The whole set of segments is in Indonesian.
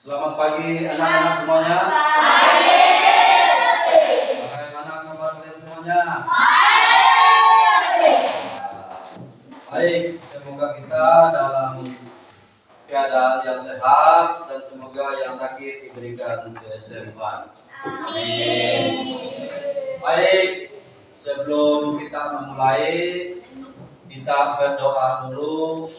Selamat pagi anak-anak semuanya. Bagaimana kabar kalian semuanya? Baik, semoga kita dalam keadaan yang sehat dan semoga yang sakit diberikan kesembuhan. Amin. Baik, sebelum kita memulai, kita berdoa dulu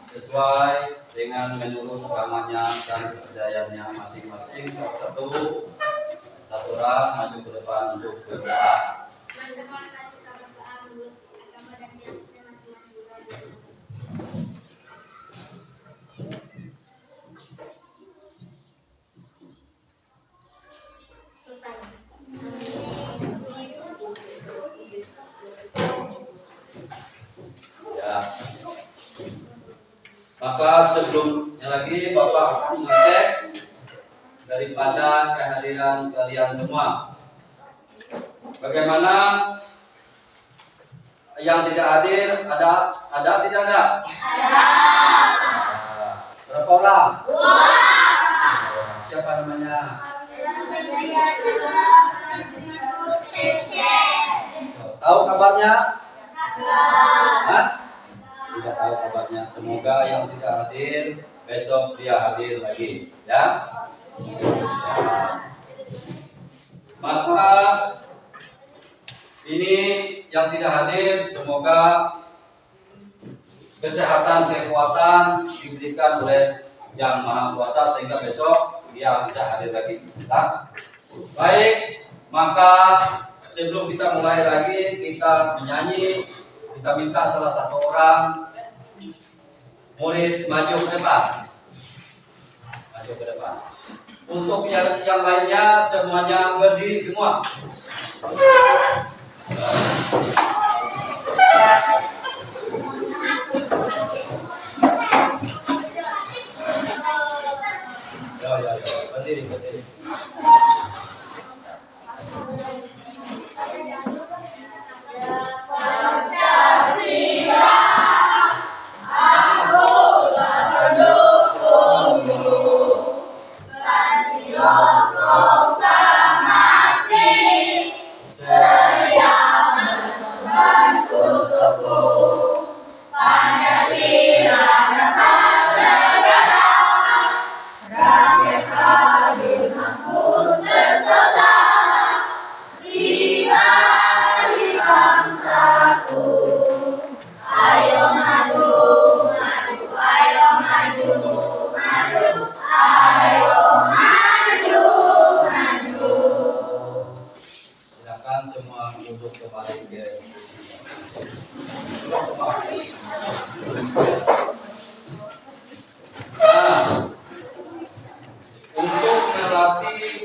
sesuai dengan menurut agamanya dan kepercayaannya masing-masing. Satu orang maju ke depan untuk berdoa. Ya. Maka sebelumnya lagi Bapak mengecek daripada kehadiran kalian semua. Bagaimana yang tidak hadir? Ada tidak ada? Ada. Berapa orang? Dua. Siapa namanya? Tahu kabarnya? Hah? Tidak tahu kabarnya. Semoga yang tidak hadir besok dia hadir lagi, ya. Maka ini yang tidak hadir semoga kesehatan, kekuatan diberikan oleh Yang Maha Kuasa sehingga besok dia bisa hadir lagi. Nah, baik, maka sebelum kita mulai lagi kita menyanyi, kita minta salah satu orang murid maju ke depan. Maju ke depan. Untuk yang lainnya semuanya berdiri semua. Ya, berdiri.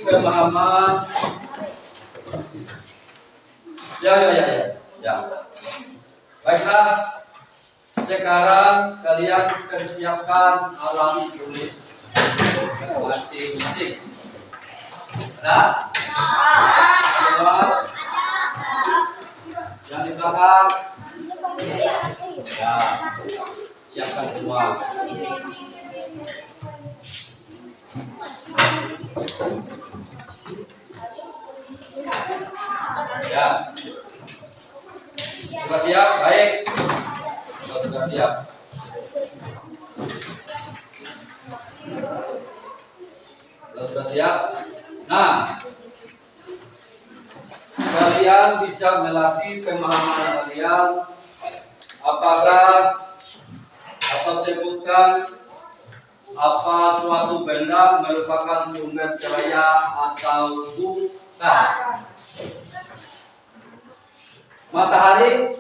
Pemahaman. Ya. Baiklah. Sekarang kalian persiapkan alat tulis masing-masing. Ada? Yang di belakang. Ya. Siapkan semua. Ya. Sudah siap? Baik. Sudah siap. Sudah siap? Nah, kalian bisa melatih pemahaman kalian. Apakah atau sebutkan apa suatu benda merupakan sumber cahaya atau bukan? Matahari?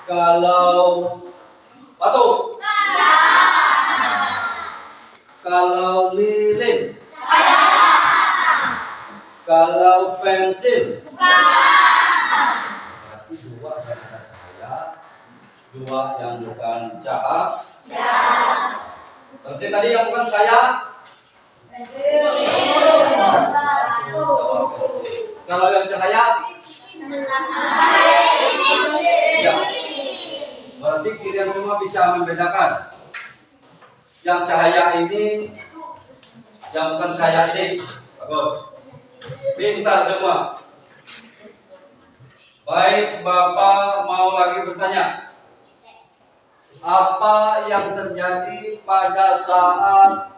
Kalau batu? Kalau lilin? Kalau pensil? Berarti dua yang cahaya, dua yang bukan cahaya. Berarti tadi yang bukan cahaya? Kalau yang cahaya? Ya. Berarti kalian semua bisa membedakan. yang cahaya ini, yang bukan cahaya ini. Bagus. Pintar semua. Baik, Bapak mau lagi bertanya. Apa yang terjadi pada saat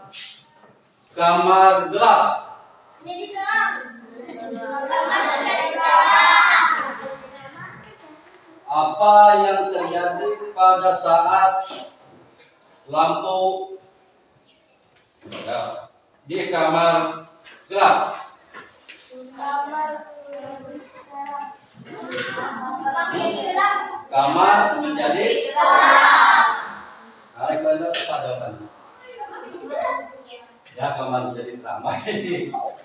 kamar gelap? Apa yang terjadi pada saat lampu ya, di kamar gelap? Kamar menjadi Ada kalau pada sana. Ya, kamar menjadi terang.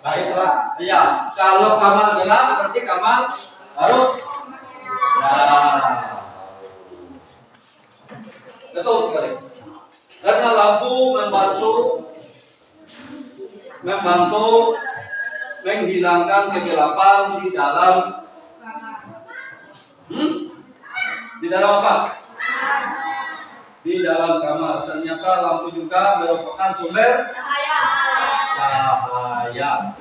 Baiklah. Ya, kalau kamar gelap berarti kamar harus ya. Betul sekali. Karena lampu membantu menghilangkan kegelapan di dalam di dalam apa? Di dalam kamar. Ternyata lampu juga merupakan sumber cahaya.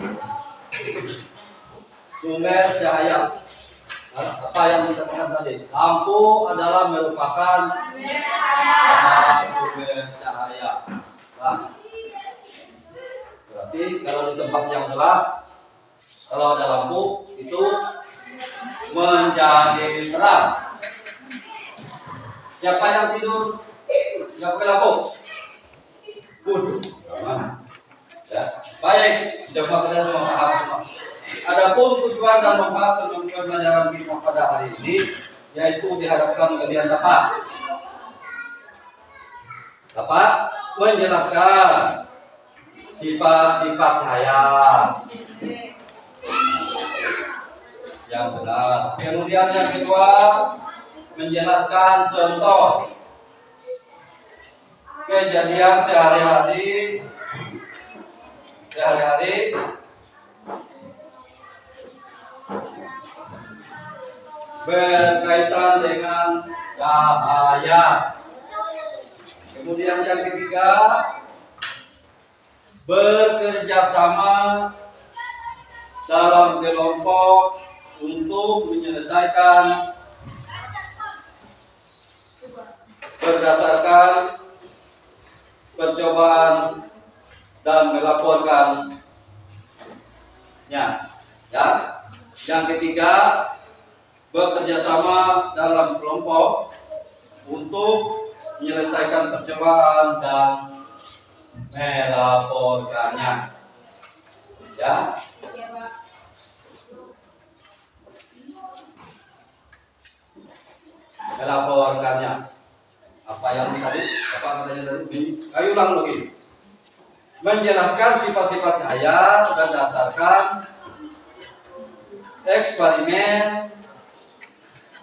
Sumber cahaya. Apa yang kita katakan tadi? Lampu adalah merupakan sumber cahaya. Nah, berarti kalau di tempat yang gelap, kalau ada lampu itu menjadi terang. Siapa yang tidur nggak pakai lampu? Ya. Baik, semua kalian semua paham semua. Adapun tujuan dan manfaat pembelajaran kita pada hari ini, yaitu diharapkan kalian dapat menjelaskan sifat-sifat cahaya yang benar. Kemudian yang kedua, menjelaskan contoh kejadian sehari-hari berkaitan dengan cahaya. Kemudian yang ketiga, bekerja sama dalam kelompok untuk menyelesaikan berdasarkan percobaan dan melaporkannya. Ya. Yang ketiga, bekerja sama dalam kelompok untuk menyelesaikan percobaan dan melaporkannya. Ya. Melaporkannya. Apa yang tadi? Apa katanya tadi? Ayo ulang lagi. Menjelaskan sifat-sifat cahaya berdasarkan eksperimen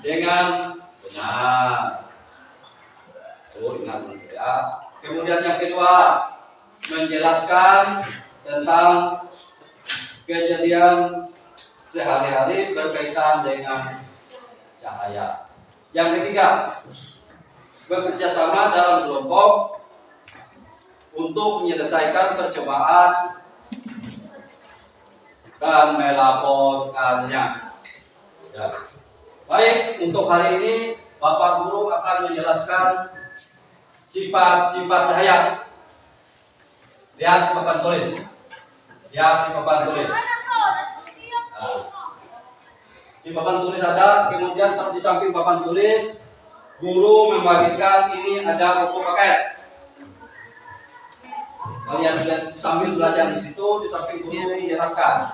dengan benar. Ingat ya. Kemudian yang kedua, menjelaskan tentang kejadian sehari-hari berkaitan dengan cahaya. Yang ketiga, bekerja sama dalam kelompok untuk menyelesaikan percobaan dan melaporkannya. Ya. Baik, untuk hari ini Bapak Guru akan menjelaskan sifat-sifat cahaya. Lihat di papan tulis. Di papan tulis ada, kemudian di samping papan tulis guru membagikan ini ada buku paket. Kalian sambil belajar di situ, di samping guru ini jelaskan.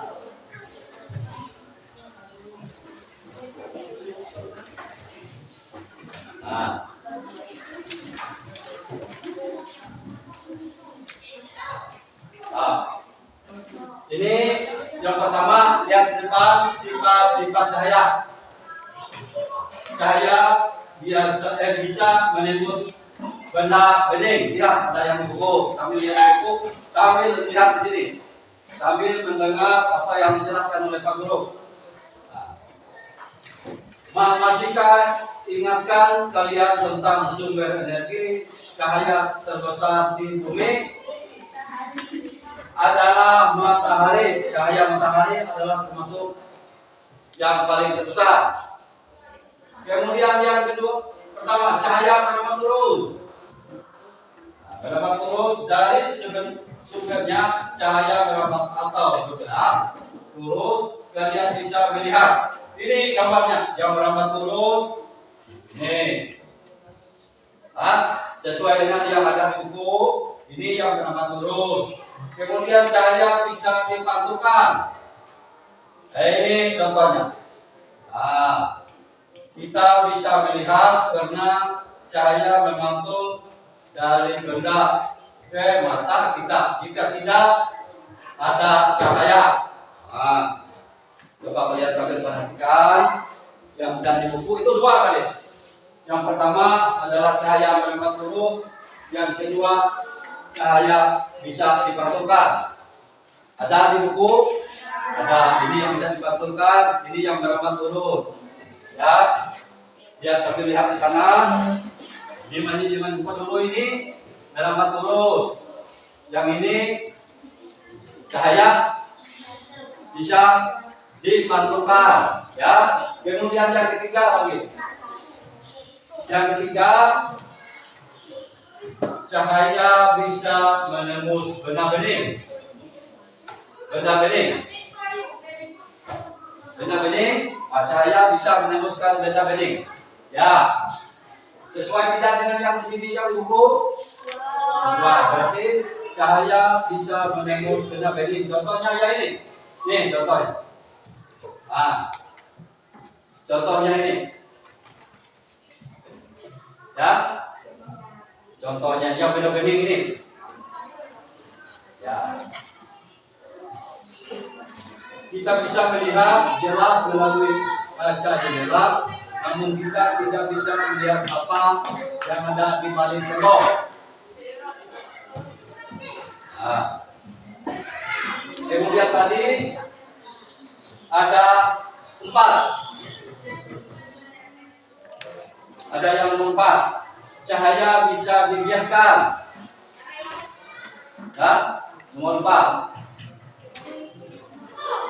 Ini yang pertama, lihat di depan sifat-sifat cahaya. Cahaya bisa menimbun benda bening. Ya, ada yang buku. Sambil lihat buku, sambil lihat di sini, sambil mendengar apa yang dijelaskan oleh Pak Guru. Masihkah ingatkan kalian tentang sumber energi cahaya terbesar di bumi adalah matahari. Cahaya matahari adalah termasuk yang paling terbesar. Kemudian yang kedua, pertama cahaya merambat lurus. Merambat lurus dari sumbernya cahaya merambat atau bergerak lurus, kalian bisa melihat. Ini gambarnya yang merambat lurus. Ini, sesuai dengan yang ada di buku. Ini yang merambat lurus. Kemudian cahaya bisa dipantulkan. Ini contohnya. Kita bisa melihat karena cahaya memantul dari benda ke mata kita. Jika tidak ada cahaya, coba kalian sambil perhatikan yang ada di buku itu dua kali. Yang pertama adalah cahaya merambat lurus, yang kedua cahaya bisa dipantulkan. Ada di buku, ada ini yang bisa dipantulkan, ini yang merambat lurus. Ya, lihat sambil lihat di sana. Diman dulu ini merambat lurus. Yang ini cahaya bisa dipantulkan. Ya, kemudian yang ketiga lagi. Yang ketiga, cahaya bisa menembus benda bening. Benda bening. Benda bening, cahaya bisa menembuskan benda bening. Ya, sesuai tidak dengan yang di sini yang di buku? Sesuai. Berarti cahaya bisa menembus benda bening. Contohnya ya ini. Nih contohnya. Contohnya ini. Ya, contohnya yang benda bening ini. Ya, kita bisa melihat jelas melalui kaca jendela, namun kita tidak bisa melihat apa yang ada di balik tembok. Kemudian tadi ada 4. Ada yang nomor 4, cahaya bisa dibiaskan. Ya, nomor 4.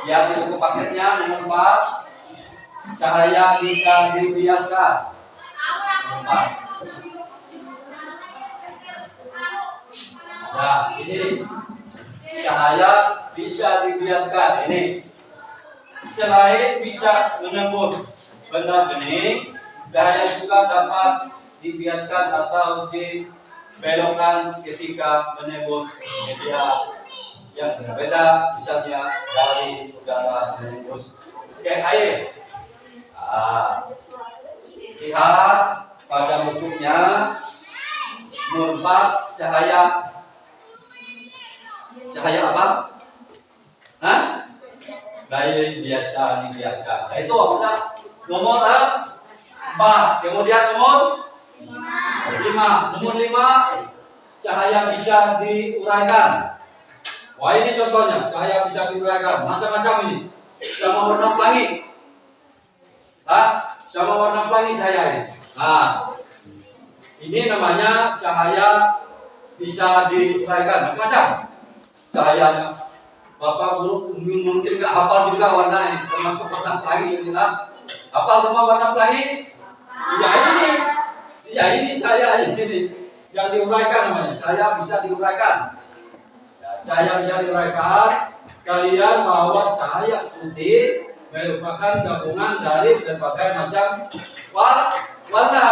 Lihat di buku paketnya nomor 4, cahaya bisa dibiaskan. Nomor 4. Nah, ini cahaya bisa dibiaskan. Ini selain bisa menembus benda bening, cahaya juga dapat dibiaskan atau dibelokkan ketika menembus media yang berbeda, misalnya dari udara menembus ke air. Lihat pada bentuknya nomor 4, cahaya apa? Dari biasa dibiaskan. Nah, itu udah nomor 4. Kemudian nomor 5. Nomor 5, cahaya bisa diuraikan. Wah, ini contohnya, cahaya bisa diuraikan. Macam-macam ini. Sama warna pelangi. Sama warna pelangi cahaya ini. Nah, ini namanya cahaya bisa diuraikan. Macam-macam cahayanya. Bapak guru mungkin nggak hafal juga warna ini, termasuk warna pelangi ini lah. Hafal semua warna pelangi? Ya ini cahaya ini yang diuraikan namanya. Cahaya bisa diuraikan. Ya, cahaya bisa diuraikan. Kalian bahwa cahaya putih merupakan gabungan dari berbagai macam warna.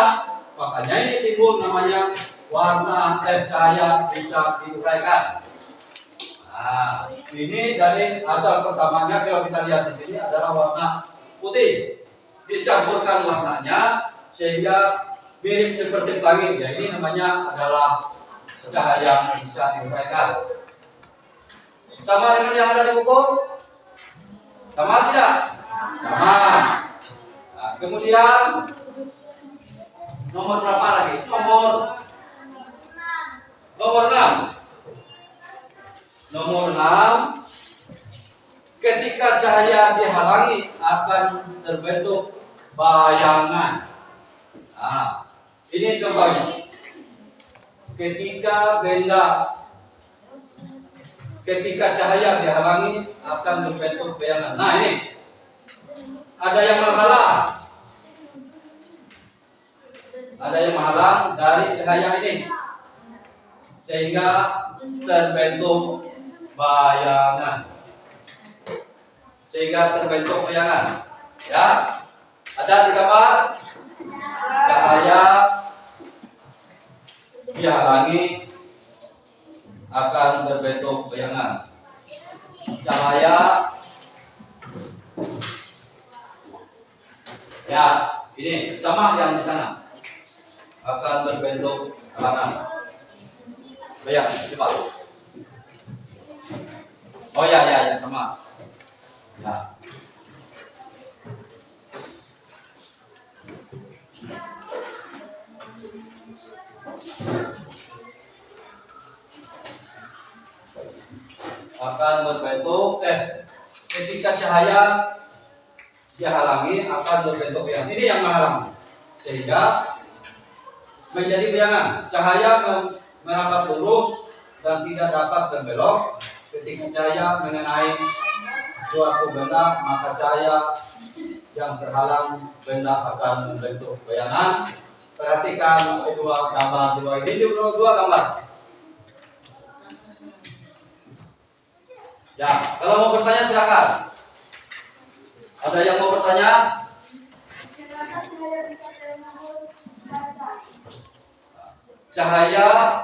Makanya ini timbul namanya warna cahaya bisa diuraikan. Nah, ini dari asal pertamanya kalau kita lihat di sini adalah warna putih. Dicampurkan warnanya sehingga mirip seperti pelangi. Ya, ini namanya adalah cahaya yang bisa diuraikan. Sama dengan yang ada di buku? Sama tidak? Sama. Nah, kemudian nomor berapa lagi? Nomor 6. Nomor 6, ketika cahaya dihalangi akan terbentuk bayangan. Nah, ini contohnya. ketika cahaya dihalangi akan membentuk bayangan. Nah ini ada yang menghalang dari cahaya ini sehingga terbentuk bayangan. Ya, ada di gambar cahaya dihalangi akan berbentuk bayangan. Cahaya, ya ini sama yang di sana, akan berbentuk bayangan. Coba. Oh ya sama. Ya. Akan berbentuk ketika cahaya dihalangi akan berbentuk bayangan. Ini yang menghalangi sehingga menjadi bayangan. Cahaya merambat lurus dan tidak dapat berbelok. Ketika cahaya mengenai suatu benda, maka cahaya yang terhalang benda akan membentuk bayangan. Perhatikan kedua gambar ini, dua gambar. Ya, kalau mau bertanya silakan. Ada yang mau bertanya?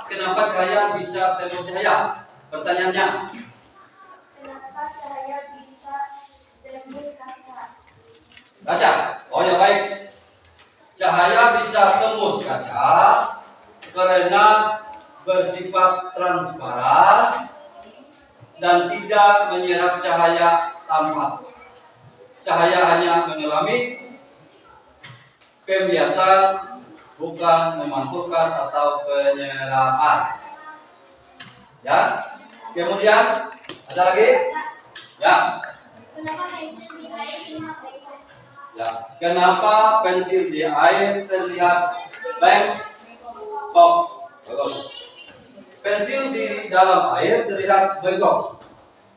Kenapa cahaya bisa tembus cahaya? Pertanyaannya. Kenapa cahaya bisa tembus kaca? Kaca. Oh ya baik. Cahaya bisa tembus kaca karena bersifat transparan dan tidak menyerap cahaya tampak. Cahaya hanya mengalami pembiasan, bukan memantulkan atau penyerapan. Ya. Kemudian ada lagi? Ya. Kenapa pensil di air terlihat bengkok? Ya. Kenapa pensil di air terlihat bengkok? Pensil di dalam air terlihat bengkok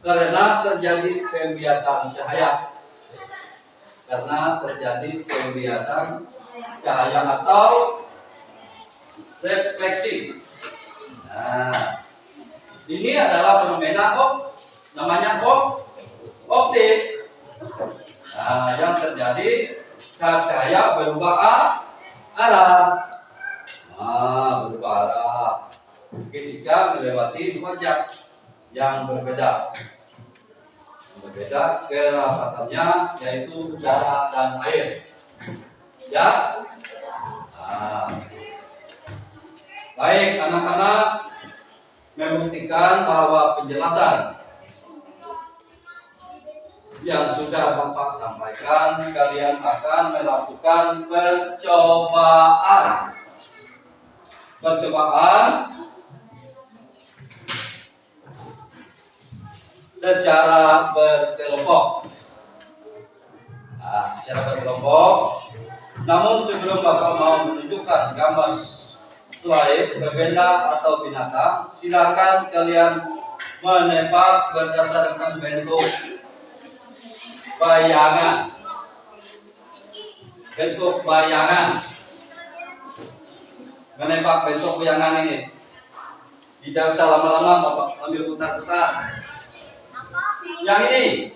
karena terjadi pembiasan cahaya. Atau refleksi. Nah, ini adalah fenomena namanya optik. Nah, yang terjadi saat cahaya berubah arah. Ketika melewati dua zat yang berbeda kerapatannya, yaitu udara dan air. Ya. Baik, anak-anak membuktikan bahwa penjelasan yang sudah Bapak sampaikan, kalian akan melakukan percobaan secara berkelompok. Namun sebelum Bapak mau menunjukkan gambar slide berbenda atau binatang, silakan kalian menebak berdasarkan bentuk bayangan. Menebak bentuk bayangan ini. Tidak usah lama-lama, Bapak ambil putar-putar. Yang ini.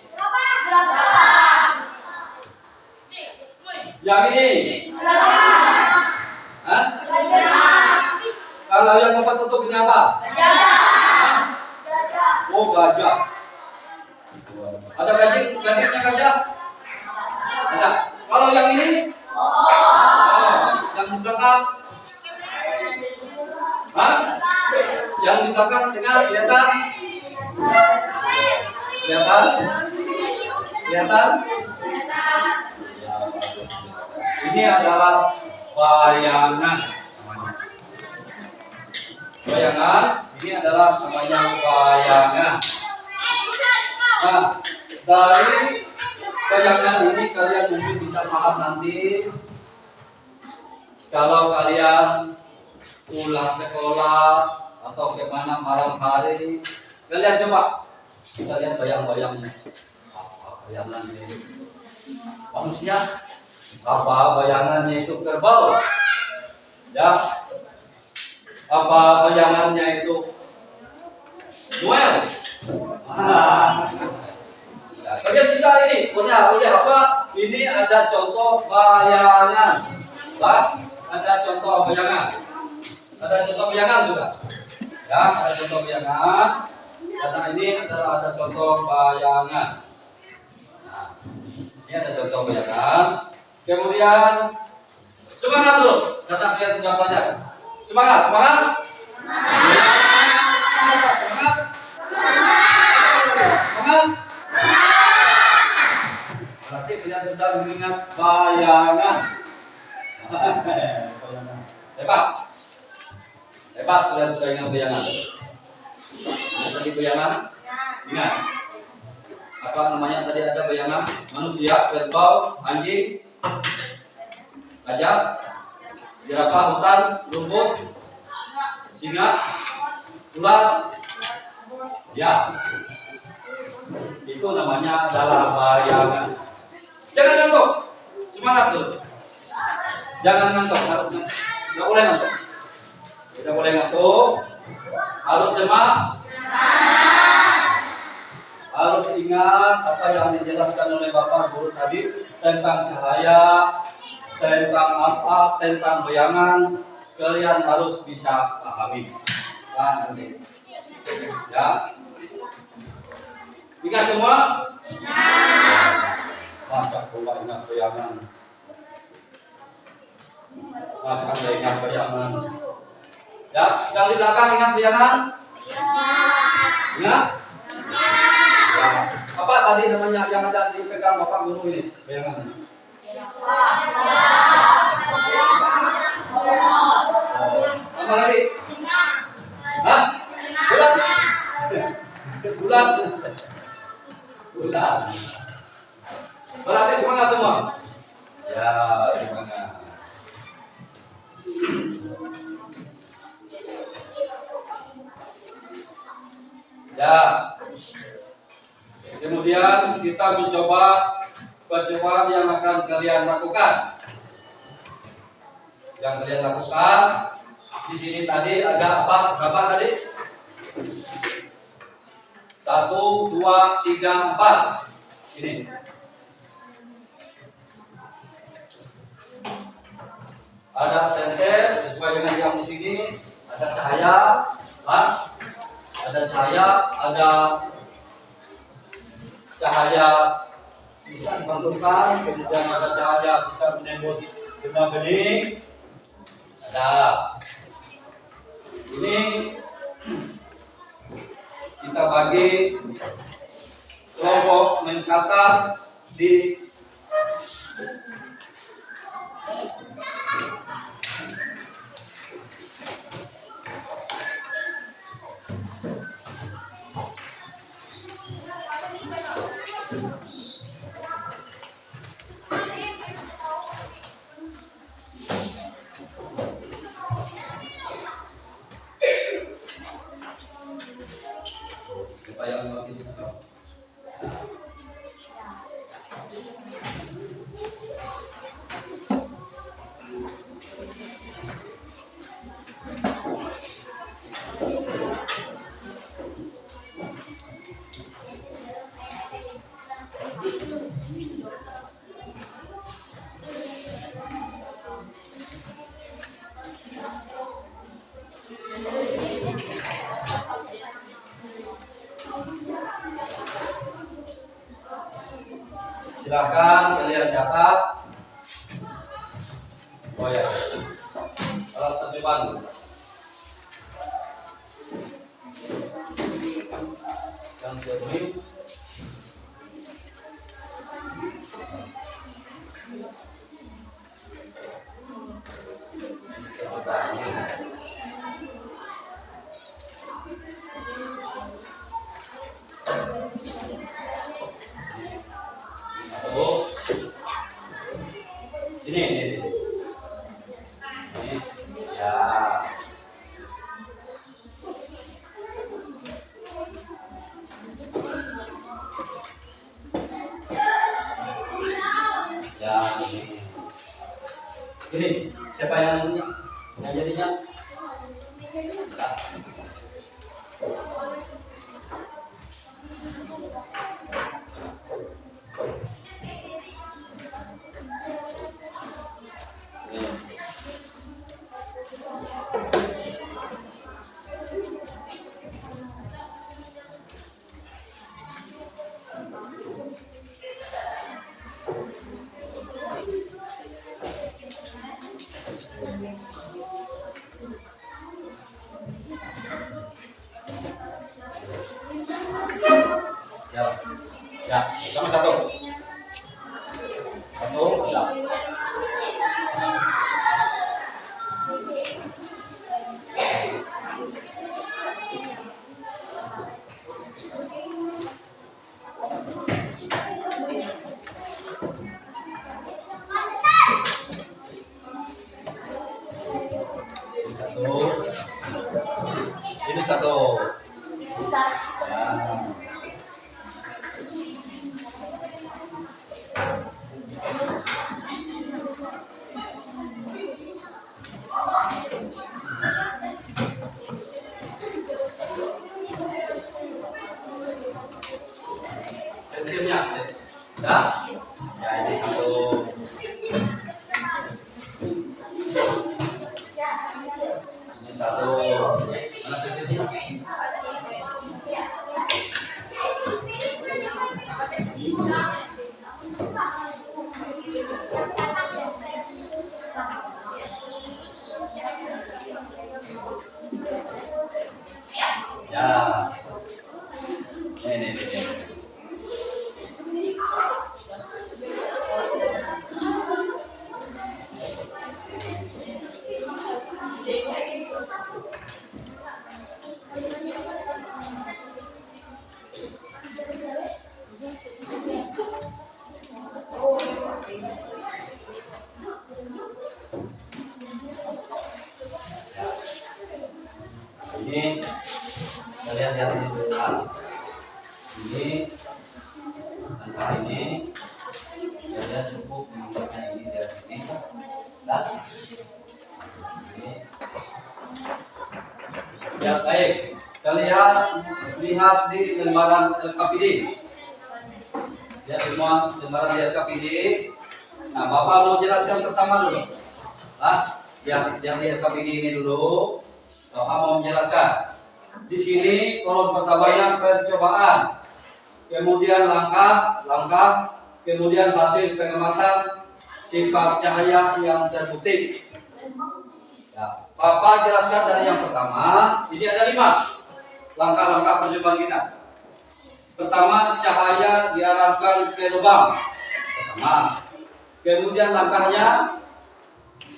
Yang ini. Hah? Kalau yang Bapak tutup ini apa? Oh, gajah. Ada gadingnya gajah? Ada. Kalau yang ini? Yang di belakang? Hah? Yang di belakang dengar, kelihatan? Ini adalah bayangan. Ini adalah namanya bayangan. Nah, dari bayangan ini kalian mungkin bisa paham nanti kalau kalian pulang sekolah atau kemana malam hari, kalian coba kita lihat bayang-bayangnya. Apa bayangannya? Manusia? Apa bayangannya itu kerbau? Ya. Apa bayangannya itu Noel? Ya, kalian bisa ini punya apa? Ini ada contoh bayangan. Bah, ada contoh bayangan. Ada contoh bayangan juga. Ya, ada contoh bayangan. Karena ini adalah ada contoh bayangan. Nah, ini ada contoh bayangan. Kemudian semangat dulu. Karena kalian sudah belajar. Semangat, semangat. Semangat. Semangat. Berarti kalian sudah mengingat bayangan. Hebat. Hebat kalian sudah ingat bayangan. Tadi bayangan? Ingat. Apa namanya tadi ada bayangan? Manusia, kerbau, anjing, gajah, jerapah, hutan, rumput, singa, ular. Ya. Itu namanya adalah bayangan. Jangan ngantuk. Semangat tuh. Jangan ngantuk, harus nggak boleh ngantuk. Tidak boleh ngantuk. Harus semangat. Harus ingat apa yang dijelaskan oleh Bapak Guru tadi tentang cahaya, tentang apa, tentang bayangan. Kalian harus bisa pahami. Nah, nanti. Ya. Ingat semua? Ingat. Masa pula ingat bayangan. Masa Anda ingat bayangan? Ya, yang di belakang ingat bayangan? Ingat? Ya. Apa tadi namanya yang ada dipegang Bapak Guru ini? Bayangan. Apa lagi? Hah? Bulan? Bulan? Bulan. Berarti semangat semua. Ya, semangat. Ya. Kemudian kita mencoba percobaan yang akan kalian lakukan. Yang kalian lakukan di sini tadi ada apa? Berapa tadi? 1, 2, 3, 4. Ini. Ada senter sesuai dengan yang di sini. Ada cahaya, ada cahaya, ada cahaya bisa dipantulkan, kemudian ada cahaya bisa menembus benang bening. Ada. Ini kita bagi kelompok mencatat di supaya makin silakan kalian catat. Oh ya, alat terjemahan. Yang kedua, ini. Ya. Ini siapa yang jadinya? Nah. Ya, ya, sama satu. Satu, ya. Ini satu. Ya. Pensilnya, ya, ya ini satu. Ini satu. Mana pensilnya? Ya, ini. Ini kalian lihat ini dulu. Ini angka ini kalian cukup menambahkan ini dari sini. Nah, ini. Ya baik, kalian lihat di lembaran LKPD. Lihat semua lembaran LKPD. Nah, Bapak mau jelaskan pertama dulu. Yang di LKPD ini dulu. Bapak mau menjelaskan. Di sini kolom pertamanya percobaan, kemudian langkah, kemudian hasil pengamatan sifat cahaya yang terbukti. Ya, Bapak jelaskan dari yang pertama. Ini ada 5 langkah-langkah percobaan kita. Pertama, cahaya diarahkan ke lubang. Pertama. Kemudian langkahnya,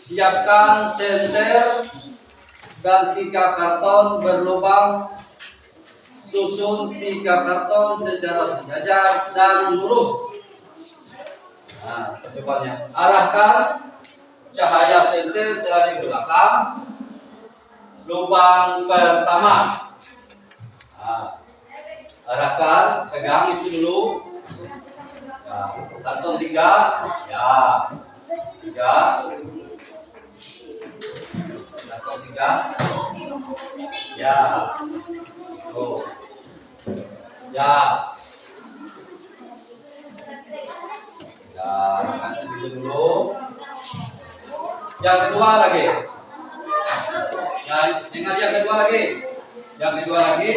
siapkan senter dan 3 karton berlubang, susun 3 karton secara sejajar dan lurus. Nah, percobaannya, arahkan cahaya senter dari belakang lubang pertama. Nah, arahkan, pegang itu dulu. Ya, karton 3, ya, 3. Karton 3, ya, tuh, ya, arahkan ke situ dulu. Yang kedua lagi, dengar yang kedua lagi. Yang kedua lagi,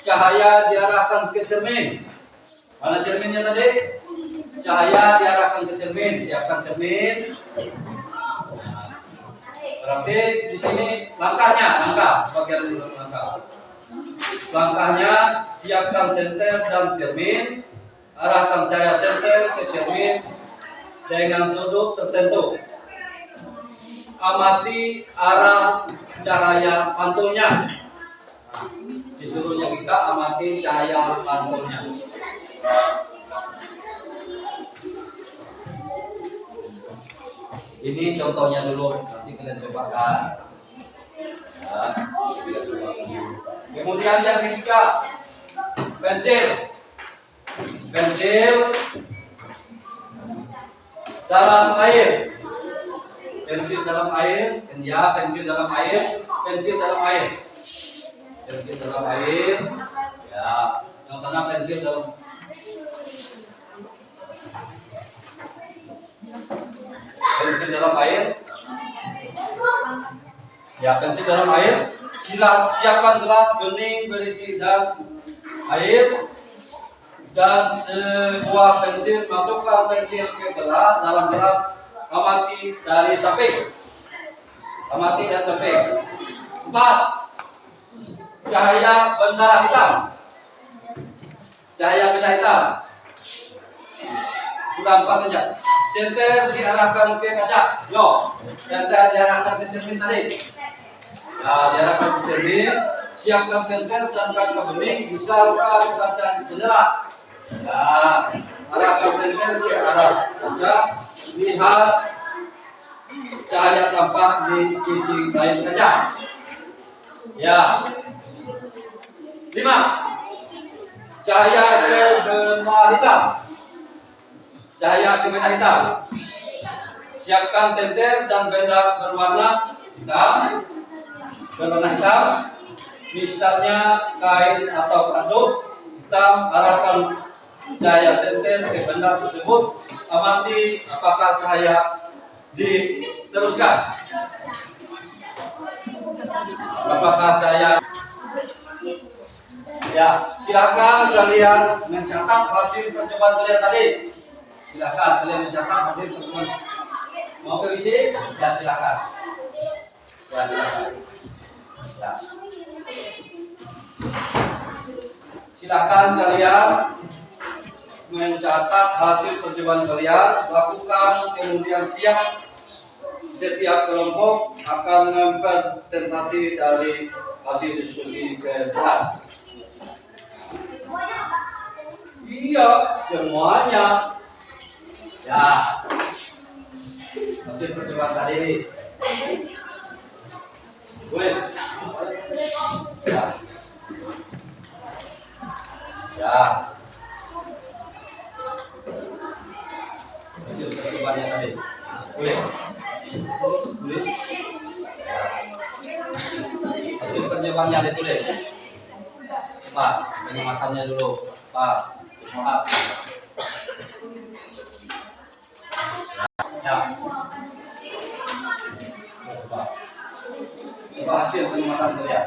cahaya diarahkan ke cermin. Mana cerminnya tadi? Cahaya diarahkan ke cermin. Siapkan cermin. Berarti di sini langkah bagian langkah. Langkahnya, siapkan senter dan cermin. Arahkan cahaya senter ke cermin dengan sudut tertentu. Amati arah cahaya pantulnya. Disuruhnya kita amati cahaya pantulnya. Ini contohnya dulu, nanti kalian cobakan. Ya, kita cobakan. Kemudian yang ketiga, pensil dalam air. dalam air, ya pensil dalam air, pensil dalam air, pensil dalam air, ya yang sana pensil dalam air, ya pensil dalam air. Siapkan gelas bening berisi dan air dan sebuah pensil. Masukkan pensil ke gelas, dalam gelas. Amati dari samping. Amati dari samping. 4. Cahaya benda hitam. Cahaya benda hitam. Sudah 4 saja. Senter diarahkan ke kaca. Yo, senter diarahkan ke cermin tadi. Nah, diarahkan ke cermin. Siapkan senter dan kaca bening. Misalkan kaca jendela. Nah, arahkan senter ke arah kaca. Lihat cahaya tampak di sisi lain kaca. Ya. 5. Cahaya ke benda hitam. Cahaya ke benda hitam. Siapkan senter dan benda berwarna hitam. Berwarna hitam. Misalnya kain atau kardus hitam. Arahkan cahaya senter ke benda tersebut. Amati apakah cahaya diteruskan. Apakah cahaya? Ya, silakan kalian mencatat hasil percobaan kalian tadi. Silakan kalian mencatat hasil percobaan. Mau revisi? Ya silakan. Ya silakan. Ya. Silakan kalian mencatat hasil percobaan kalian, lakukan kemudian siap. Setiap kelompok akan mempresentasi dari hasil diskusi ke depan. Iya, semuanya. Ya, hasil percobaan tadi. Boleh. Ya. Ya. Hasil percobaannya tadi. Boleh. Boleh. Hasil percobaannya ditulis. Pak, penyamatannya dulu. Pak, maaf. Ya. Coba hasil penyamatan kalian.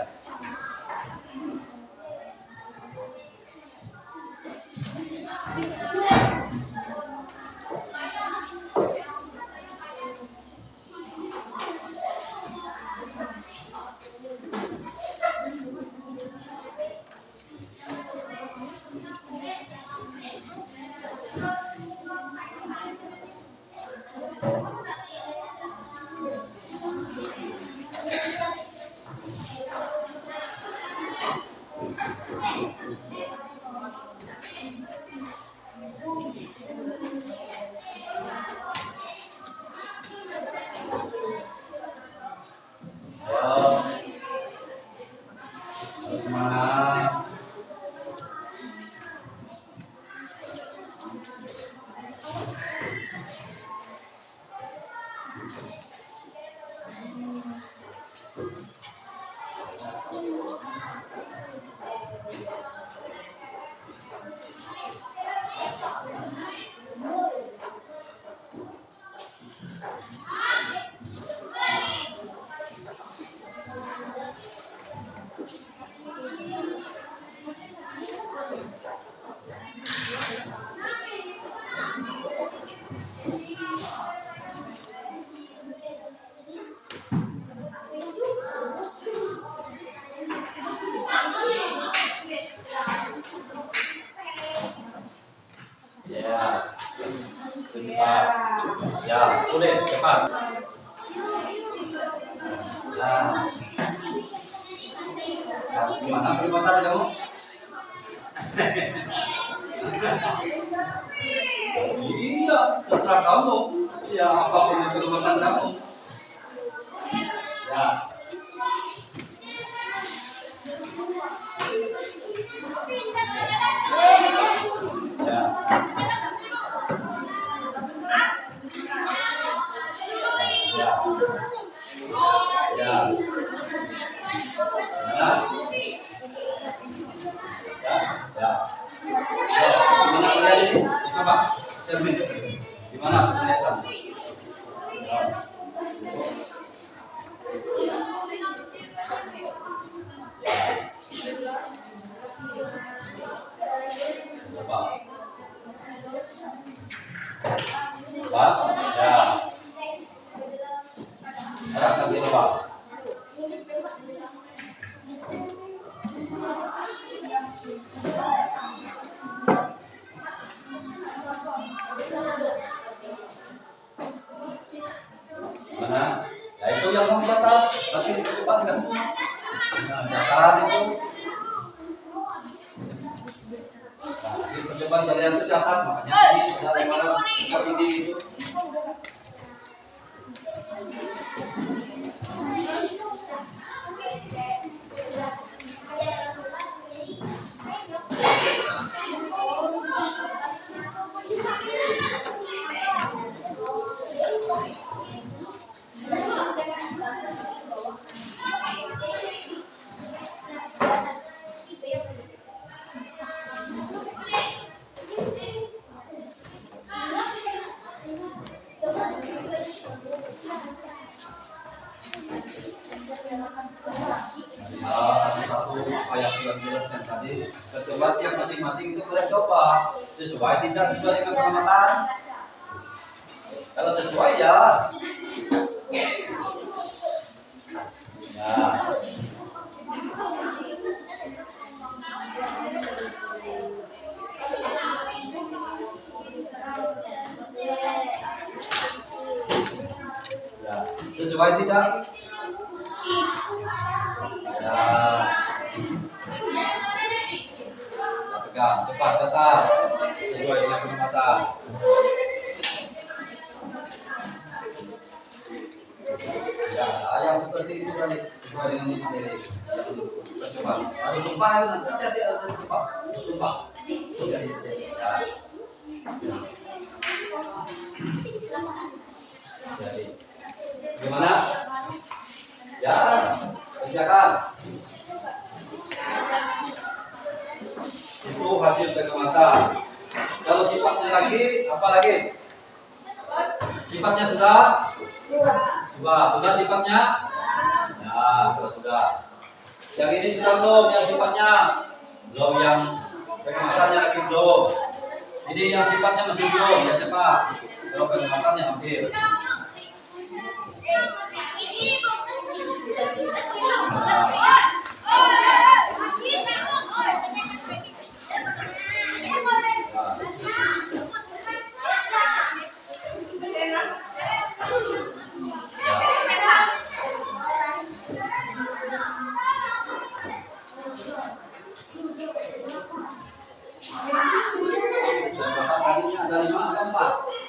Semangat. Cepat. Ya, boleh cepat. Ya. Nah, gimana perbuatan kamu? Iya, terserah kamu. Ya, apapun itu perbuatan kamu. Ya. Ya. Ya. Masih dipercepatkan. Nah, catat itu. Nah, di percobaan kalian itu catat, makanya ini dari mana ini itu. Satu apa yang Tuhan jelaskan tadi, percobaan yang masing-masing itu kalian coba sesuai tidak sesuai dengan pengamatan. Kalau sesuai ya, ya. Ya, sesuai tidak? Ya. Pegang, cepat, cepat, sesuai dengan pengamatan. Ya, yang seperti itu tadi sesuai dengan materi. Coba, ada lupa nanti ada lupa. Ya. Jadi, gimana? Ya, kerjakan. Itu hasil pengamatan. Kalau sifatnya lagi, apa lagi? Sifatnya sudah sifatnya. Nah, kalau sudah. Yang ini sudah belum, yang sifatnya belum, yang pengamatannya lagi belum. Ini yang sifatnya masih belum, ya siapa? Kalau pengamatannya hampir.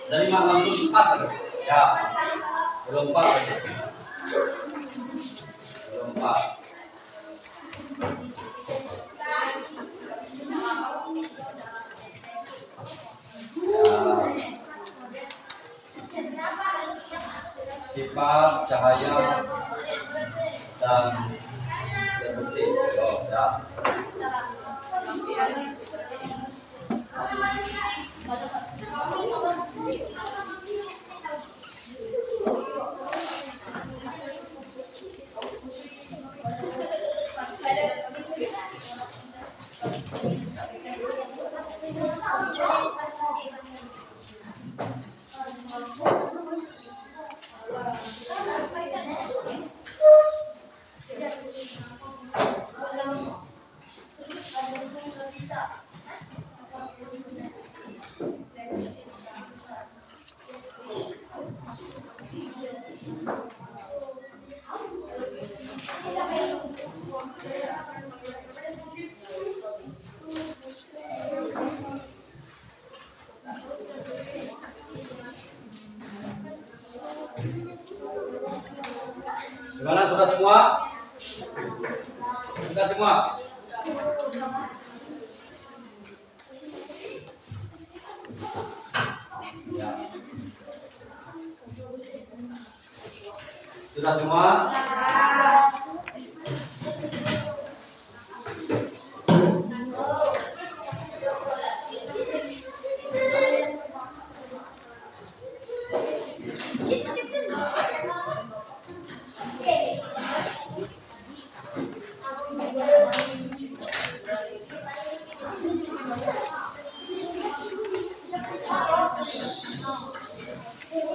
Dari 5 langsung 4 ya, belum 4 lagi. Belum 4. Sifat, cahaya, dan bukti. Oh, ya. Gimana, sudah semua? Sudah semua? Ya. Sudah semua?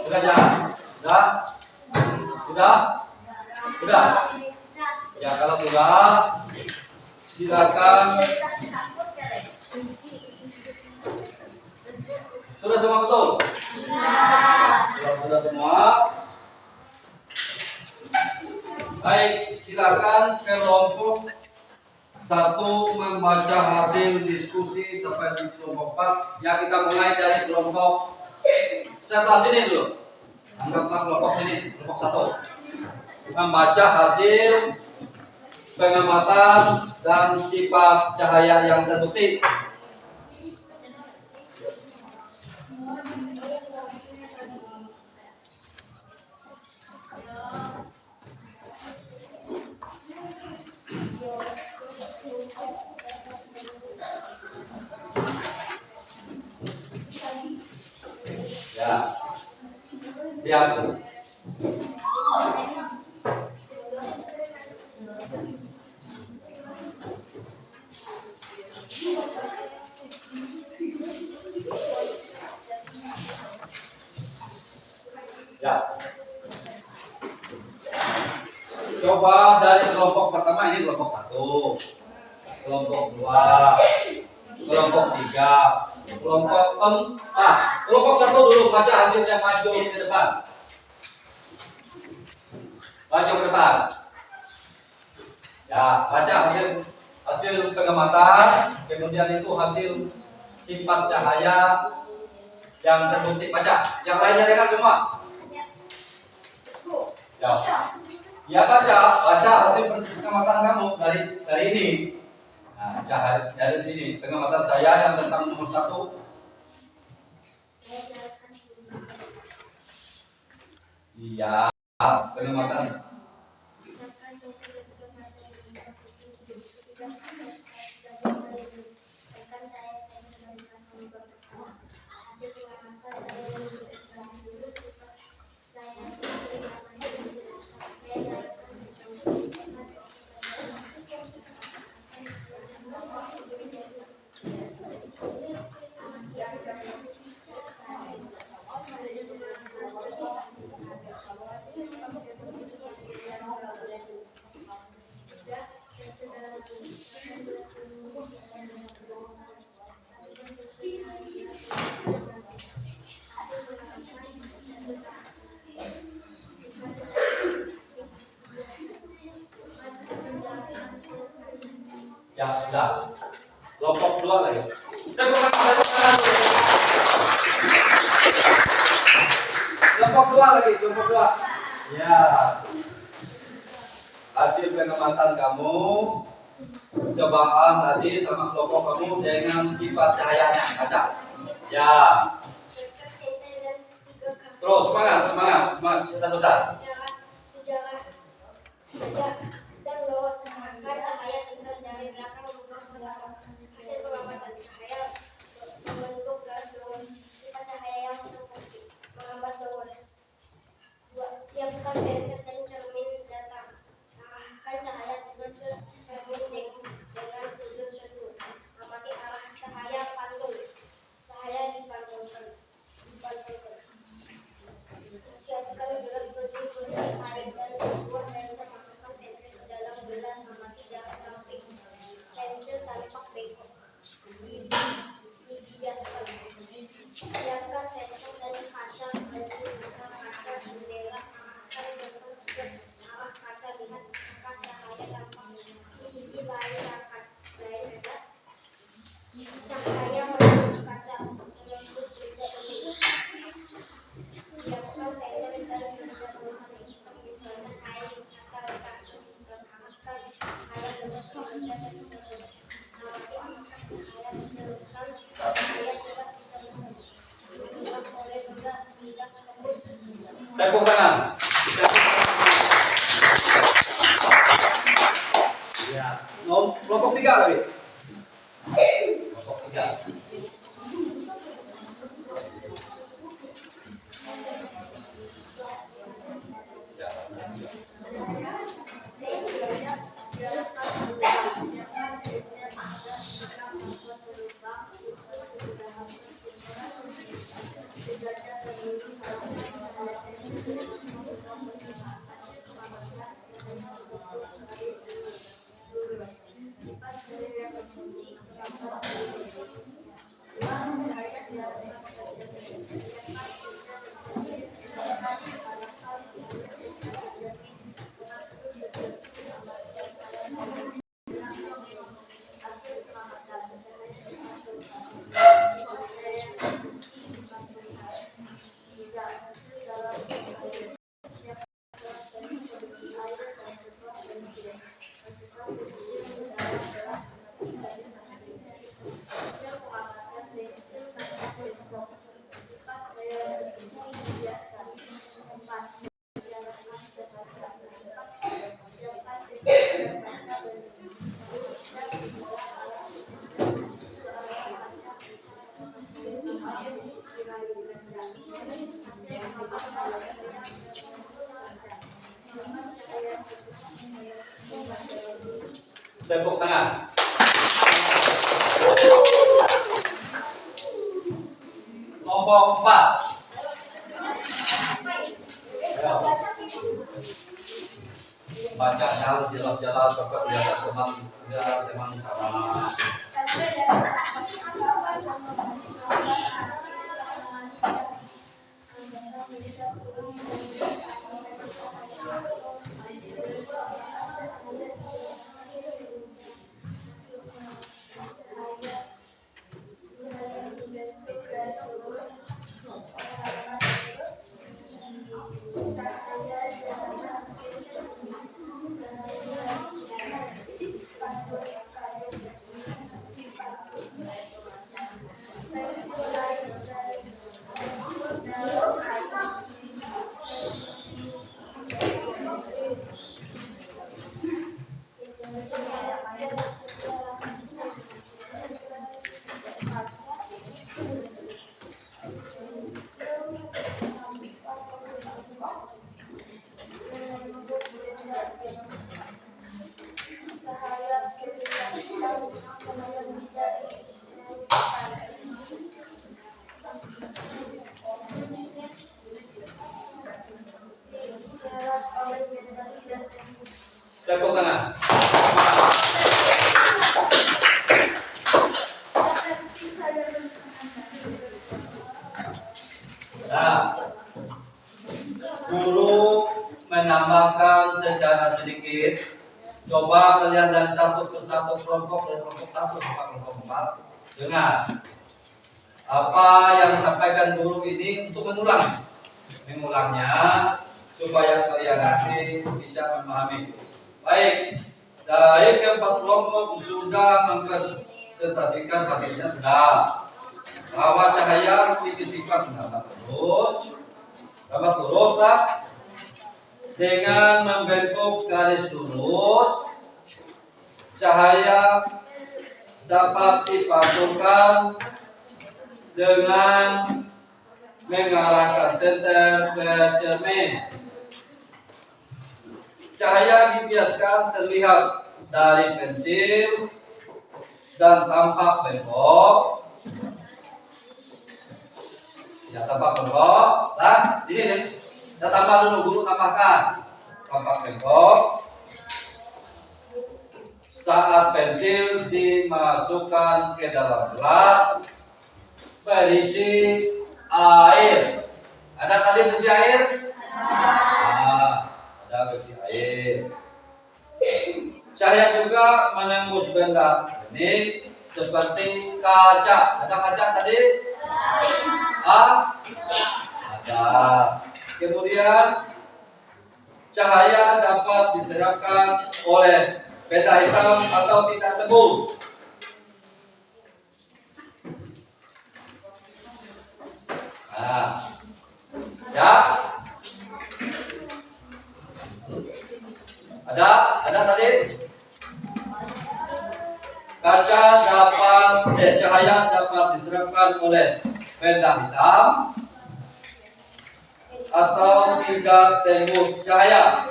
Sudah ya? Sudah? Sudah? Sudah? Ya, kalau sudah, silakan. Sudah semua betul? Kalau sudah semua, Baik, silakan kelompok 1 membaca hasil diskusi sampai di kelompok 4. Ya, kita mulai dari kelompok sebelah sini dulu. Anggaplah kelompok sini, kelompok 1. Membaca hasil pengamatan dan sifat cahaya yang terbukti. Ya, lihat. Ya. Coba dari kelompok pertama, ini kelompok 1, kelompok 2, kelompok 3, kelompok 4. Kelompok 1 dulu baca hasilnya, maju ke depan. Maju ke depan. Ya, baca hasil pengamatan, kemudian itu hasil sifat cahaya yang terbukti. Baca. Yang lainnya dengar semua. Ya. Ya, baca hasil pengamatan kamu dari ini. Nah, cahaya dari sini. Pengamatan saya yang tentang nomor 1. Iya, pengamatan. Ya, sudah. Kelompok 2 lagi. Kelompok 2 lagi, kelompok 2. Ya. Hasil pengamatan kamu, cobaan tadi sama kelompok kamu dengan sifat cahayanya. Baca. Ya. Terus semangat, besar. Sejarah dan luas akan cahaya sekitar dari belakang hasil pengamatan cahaya membentuk garis luas. Sifat cahaya yang terbukti menghambat luas. Siapkan senter dan cermin datang. Arahkan cahaya sinar ke cermin dengan sudut tentu. Amati arah cahaya pantul. Cahaya dipantulkan. Siapkan gelas bertulis tarik dan sebuah lensa, masukkan pensil ke dalam gelas, amati jarak samping pensil tampak bengkok, dibiaskan. Siapkan sensor dan kaca, pensil besar, kaca jendela, arahkan sensor ke arah kaca, lihat apakah cahaya tampak di sisi lain kaca. Cahaya menembus kaca, menembus benda ini. Siapkan senter dan benda ruangan hitam, misalnya air, atau kaktus, dan arahkan cahaya lurus ke benda tersebut. Amati apakah cahaya diteruskan, cahaya tidak diteruskan. Disimak oleh benda tidak tembus. Tepuk tangan. Ya. Kelompok 3 lagi. Kelompok 3. Tepuk tangan. Kelompok 4. Ayo. Bacanya harus jelas-jelas sampai kelihatan teman sama. Tepuk tangan. Nah, guru menambahkan secara sedikit. Coba kalian dari satu persatu kelompok dari kelompok 1 sampai kelompok 4 dengar apa yang disampaikan guru ini untuk mengulangnya supaya kalian nanti bisa memahami. Baik, dari keempat kelompok sudah mempresentasikan hasilnya sudah. Bahwa cahaya memiliki sifat dapat lurus lah, dengan membentuk garis lurus. Cahaya dapat dipantulkan dengan mengarahkan senter ke cermin. Cahaya dibiaskan terlihat dari pensil dan tampak bengkok. Ya, tampak bengkok. Nah, ini nih. Kita tambah dulu, guru tambahkan. Tampak bengkok. Saat pensil dimasukkan ke dalam gelas berisi air. Ada tadi berisi air? Ada berisi air. Cahaya juga menembus benda ini seperti kaca. Ada kaca tadi? Ada. Kemudian cahaya dapat diserapkan oleh benda hitam atau tidak tembus. Nah, ya. Ada tadi? Cahaya dapat diserapkan oleh benda hitam atau tidak tembus cahaya.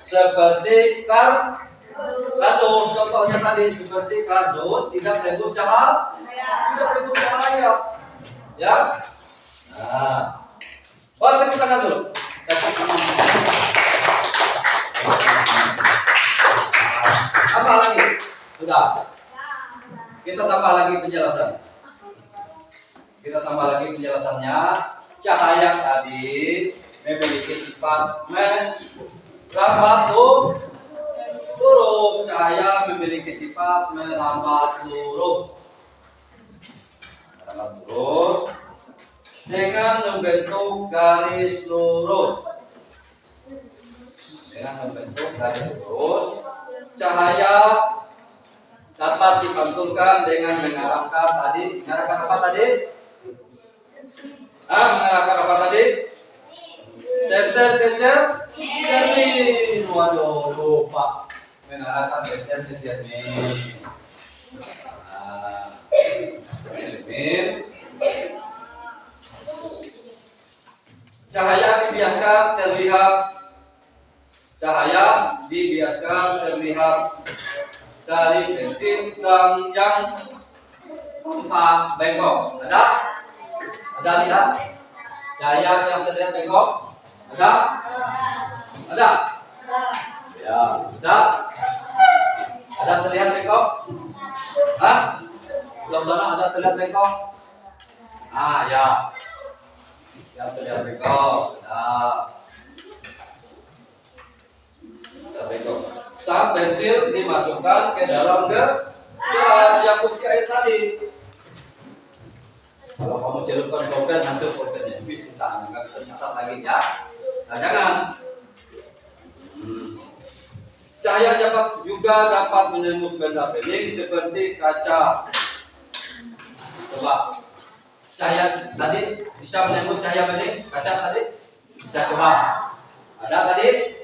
Seperti kardus, contohnya tadi seperti kardus tidak tembus cahaya, ya. Nah, boleh tepuk tangan dulu. Tambah lagi, sudah. Kita tambah lagi penjelasannya. Cahaya tadi memiliki sifat merambat lurus. Cahaya memiliki sifat merambat lurus dengan membentuk garis lurus. Cahaya dapat dipantulkan dengan mengarahkan apa tadi? Mengarahkan apa tadi? Senter ke cermin. Waduh, lupa. Mengarahkan senter ke cermin. Cermin. dibiaskan terlihat cahaya dibiaskan terlihat dari pensil yang tanpa bengkok. Ada? Ada lihat? Cahaya yang terlihat bengkok? Ada? Ada? Ya, ada? Ada terlihat bengkok? Hah? Belum sana ada terlihat bengkok? Ah, ya. Yang terlihat bengkok. Ada. Bengkok. Saat pensil dimasukkan ke dalam gelas yang fungsi air tadi. Kalau kamu celupkan pulpen, nanti pulpennya habis kita nggak bisa catat lagi ya. Nah, jangan. Cahaya dapat menembus benda bening seperti kaca. Coba. Cahaya tadi bisa menembus cahaya bening kaca tadi? Bisa coba. Ada tadi?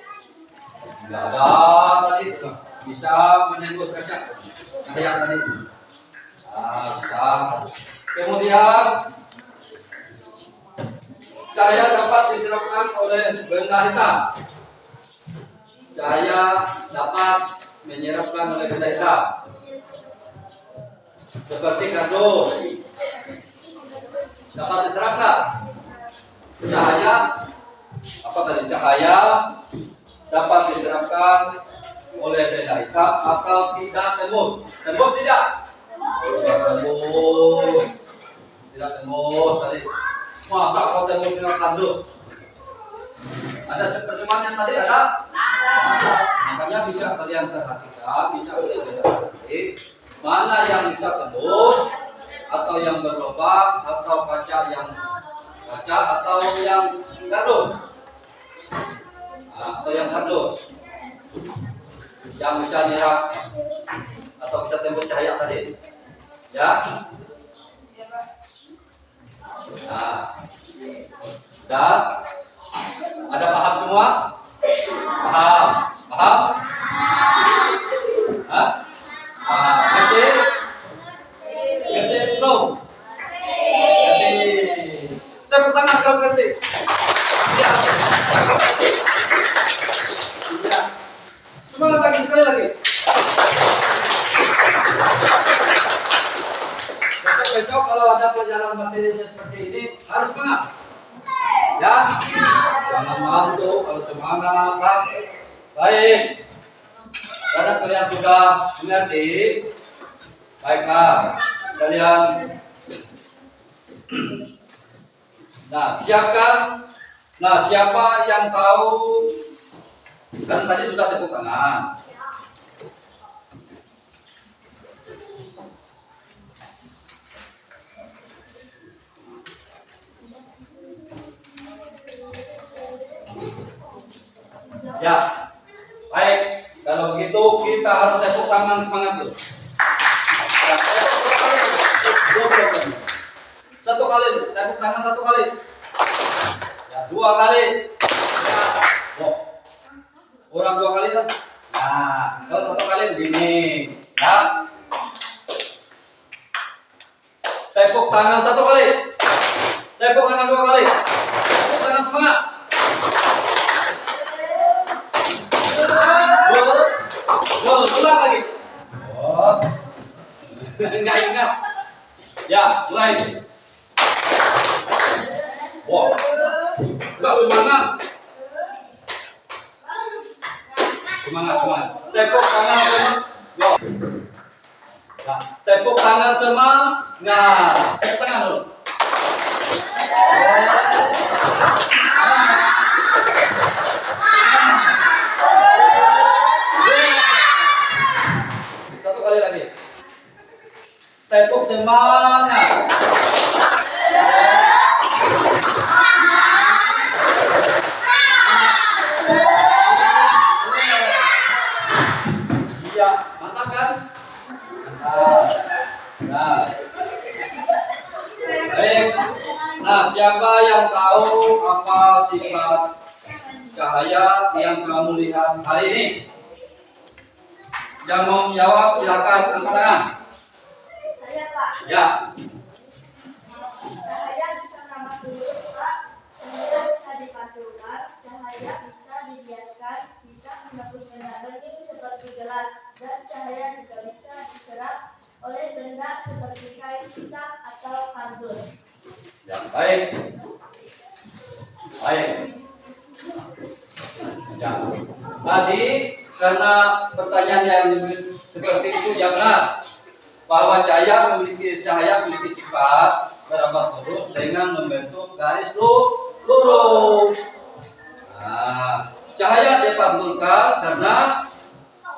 Tidak ada tadi. Bisa menembus kaca. Cahaya tadi. Nah, bisa. Kemudian cahaya dapat diserapkan oleh benda hitam. Cahaya dapat menyerapkan oleh benda hitam. Seperti kardus. Dapat diserapkan. Cahaya apa tadi? Cahaya dapat diserapkan oleh benda hitam atau tidak tembus. Tembus tidak? Tembus. Tidak tembus tadi. Masa kau tembus dengan kardus? Ada percobaan tadi ada? Makanya bisa kalian perhatikan, bisa kalian perhatikan mana yang bisa tembus atau yang berlubang atau kaca atau yang kardus. Atau yang kardus yang bisa nyerap atau bisa tembus cahaya tadi. Ya. Nah, dah. Ada paham semua? Paham? Paham? Hah? Paham? Ngerti? Ngerti belum? Ngerti. Tepuk tangan kalau ngerti. Ya. Ya. Semangat lagi sekali lagi. Besok kalau ada pelajaran materinya seperti ini harus semangat. Ya, jangan ngantuk, harus semangat. Baik, karena kalian sudah mengerti, baiklah kalian. Nah, siapkan. Nah, siapa yang tahu? Kan tadi sudah tepuk tangan. Ya, baik. Kalau begitu kita harus tepuk tangan semangat dulu. Ya, satu kali, tepuk tangan satu kali. Ya, dua kali. Ya, oh. Orang dua kali kan? Nah, kalau satu kali begini, ya. Tepuk tangan satu kali. Tepuk tangan dua kali. Tepuk tangan semangat. Ulang lagi. Oh. Enggak ingat. Ya, mulai. Wow. Enggak semangat. Semangat. Tepuk tangan semangat. Nah, tepuk tangan semangat. Tepuk tangan dulu. Satu kali lagi. Tepuk semangat. Iya, mantap kan? Mantap. Nah. Baik. Nah, siapa yang tahu apa sifat cahaya yang kamu lihat hari ini? Yang mau menjawab silakan angkat tangan. Saya, Pak. Ya. Cahaya bisa nama dulu, Pak. Kemudian bisa dipantulkan. Ya, baik. Baik. Ya. Tadi karena pertanyaan yang seperti itu yang benar bahwa cahaya memiliki sifat berabat lurus dengan membentuk garis lurus. Nah, cahaya dipantulkan karena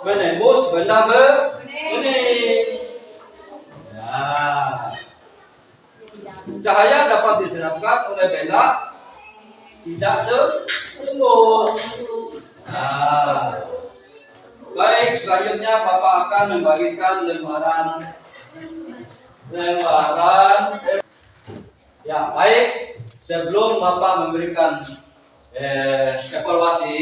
menembus benda bening. Nah, cahaya dapat diserapkan oleh benda tidak tembus. Nah, baik, selanjutnya Bapak akan membagikan lembaran. Ya, baik. Sebelum Bapak memberikan evaluasi,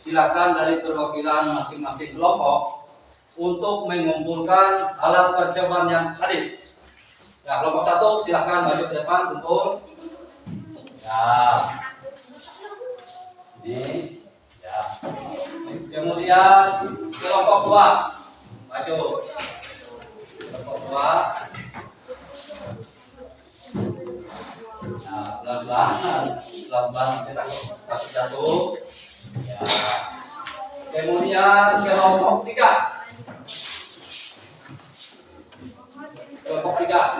silakan dari perwakilan masing-masing kelompok untuk mengumpulkan alat percobaan yang tadi. Ya, kelompok 1 silakan maju ke depan untuk. Ya. Ini. Ya. Kemudian kelompok 2 maju. Kelompok 2. Nah, pelan-pelan kita kasih satu. Ya. Kemudian kelompok 3. Kelompok 3.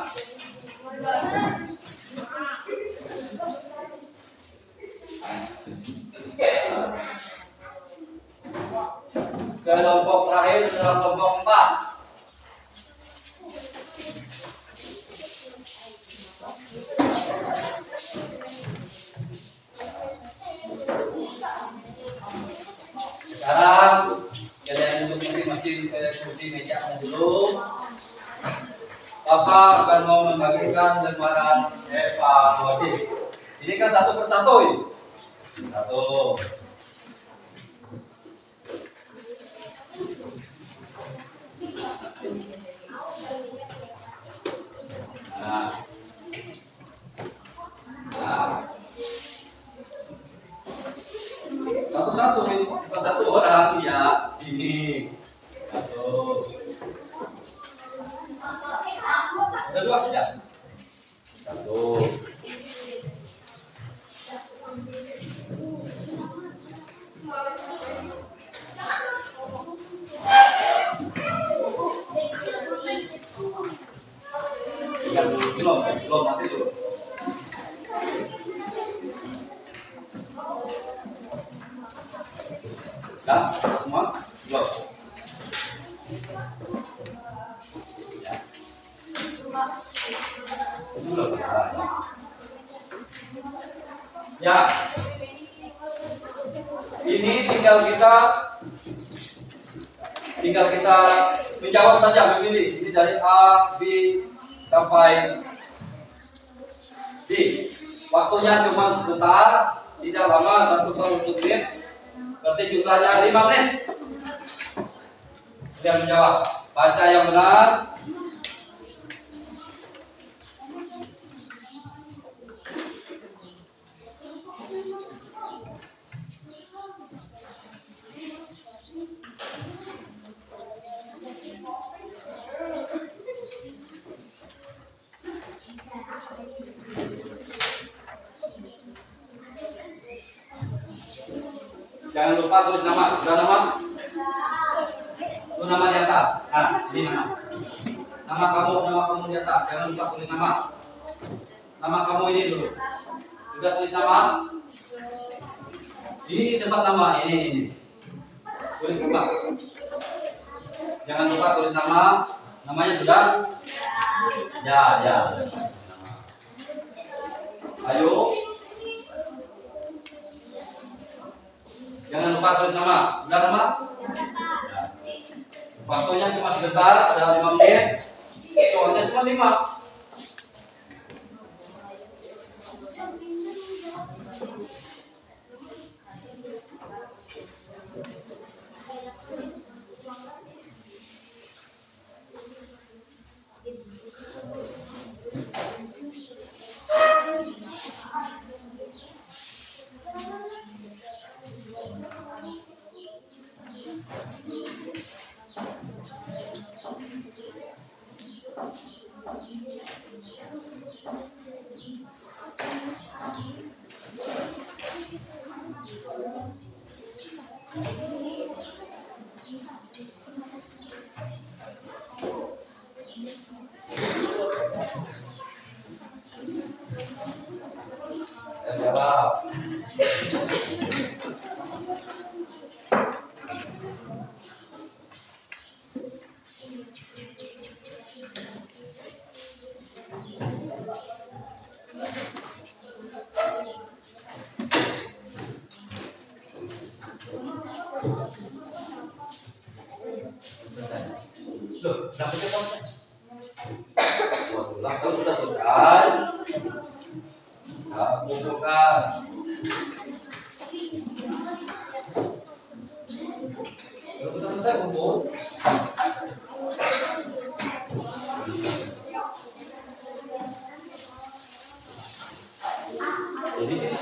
Kelompok terakhir adalah kelompok 4. Sekarang kalian duduk masing-masing ke kursi meja dulu. Bapak akan mau membagikan lembaran evaluasi. Ini kan satu persatu ini. Satu. Nah. Satu-satu ini, bukan satu orang ya. Ini. Satu. Ada 2 sudah. 1. Belum nanti dulu. Ya, semua belum. Ya. Belum. Ya. Ini tinggal kita menjawab saja, memilih. Ini dari A, B sampai D. Waktunya cuma sebentar, tidak lama, 1 menit. Berarti jumlahnya 5 menit. Dia menjawab. Baca yang benar. Jangan lupa tulis nama. Sudah nama? Itu nama di atas. Nah, ini nama. Nama kamu di atas. Jangan lupa tulis nama. Nama kamu ini dulu. Sudah tulis nama? Ini tempat nama. Ini. Tulis nama. Jangan lupa tulis nama. Namanya sudah? Ya. Ayo. Jangan lupa tulis nama. Sudah nama? Waktunya cuma sebentar, ada 5 menit. Soalnya cuma 5. Waalaikumsalam. Loh, kenapa sih kamu? Waduh, kalau sudah selesai, kumpulkan. Kalau sudah selesai kumpul. Jadi sini.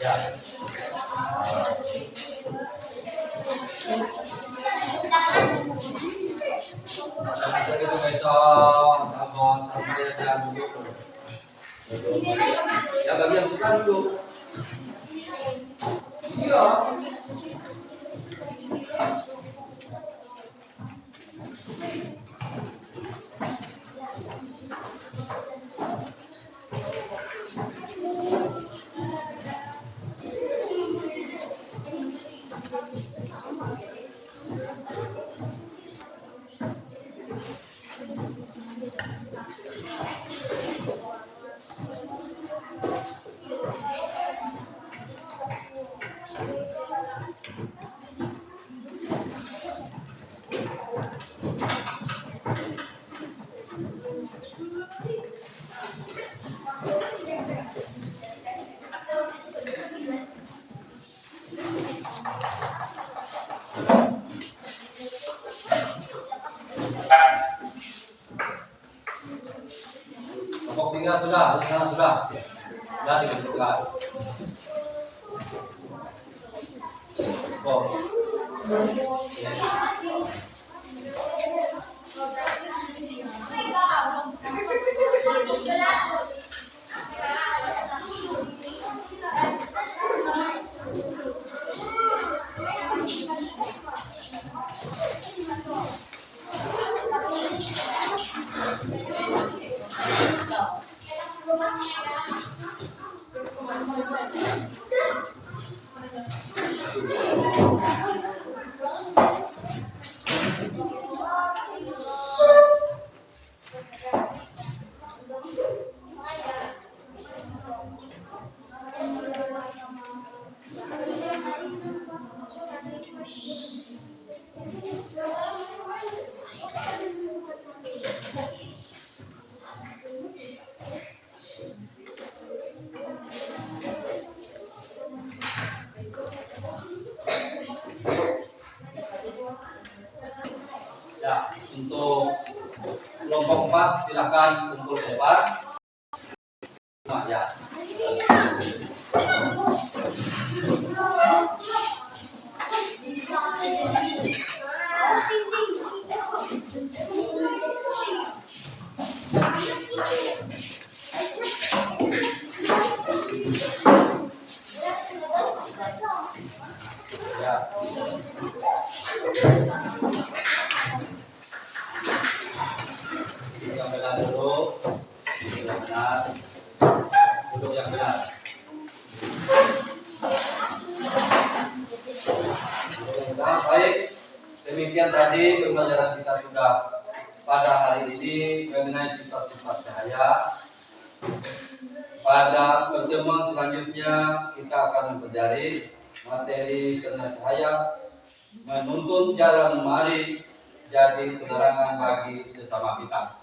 Ya. Sampai itu besok, sama ya jangan duduk. Ya bagi yang suka duduk. Iya. Kelompok 3 sudah, sudah ditentukan. Oh. Ya, untuk kelompok 4 silakan kumpul ke depan. Ya. Ya. Yang benar dulu, yang benar, duduk yang benar. Baik, demikian tadi pembelajaran kita sudah pada hari ini mengenai sifat-sifat cahaya. Pada pertemuan selanjutnya kita akan mempelajari materi karena cahaya menuntun jalan mari jadi penerangan bagi sesama kita.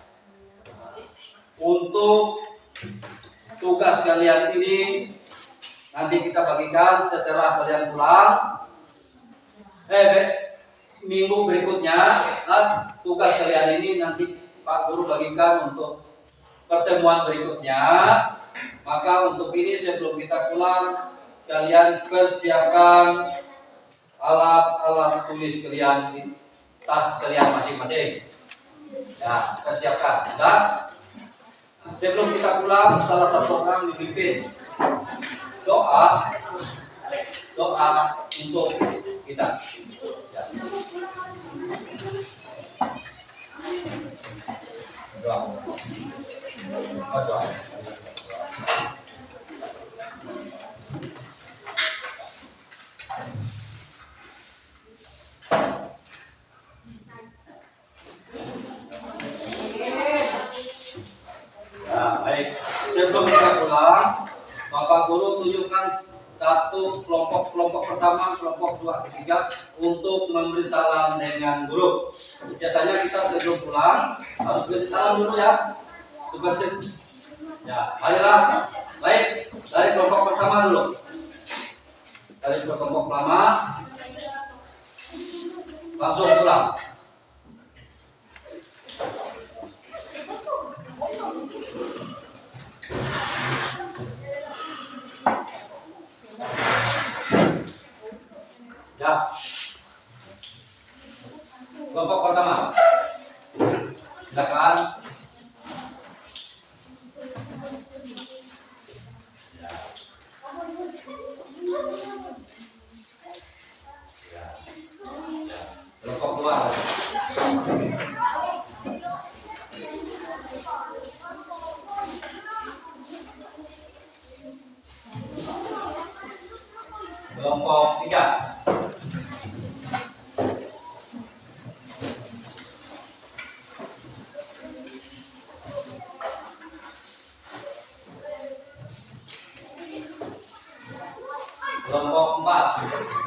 Untuk tugas kalian ini nanti kita bagikan setelah kalian pulang. Minggu berikutnya tugas kalian ini nanti Pak Guru bagikan untuk pertemuan berikutnya. Maka untuk ini sebelum kita pulang, kalian persiapkan alat-alat tulis kalian di tas kalian masing-masing. Ya, kita siapkan. Dan sebelum kita pulang, salah satu orang dipimpin doa untuk kita. Ya. Doa. Doa. Ya, baik. Sebelum kita pulang, Bapak Guru tunjukkan satu kelompok pertama, kelompok 2, ketiga untuk memberi salam dengan guru. Biasanya kita sebelum pulang harus beri salam dulu ya. Seperti ya, marilah. Baik, dari kelompok pertama dulu. Dari kelompok pertama langsung pulang. Ya. Kelompok pertama. Silakan. Ya. Ya. Kelompok kedua. Kelompok 3. Kelompok 4.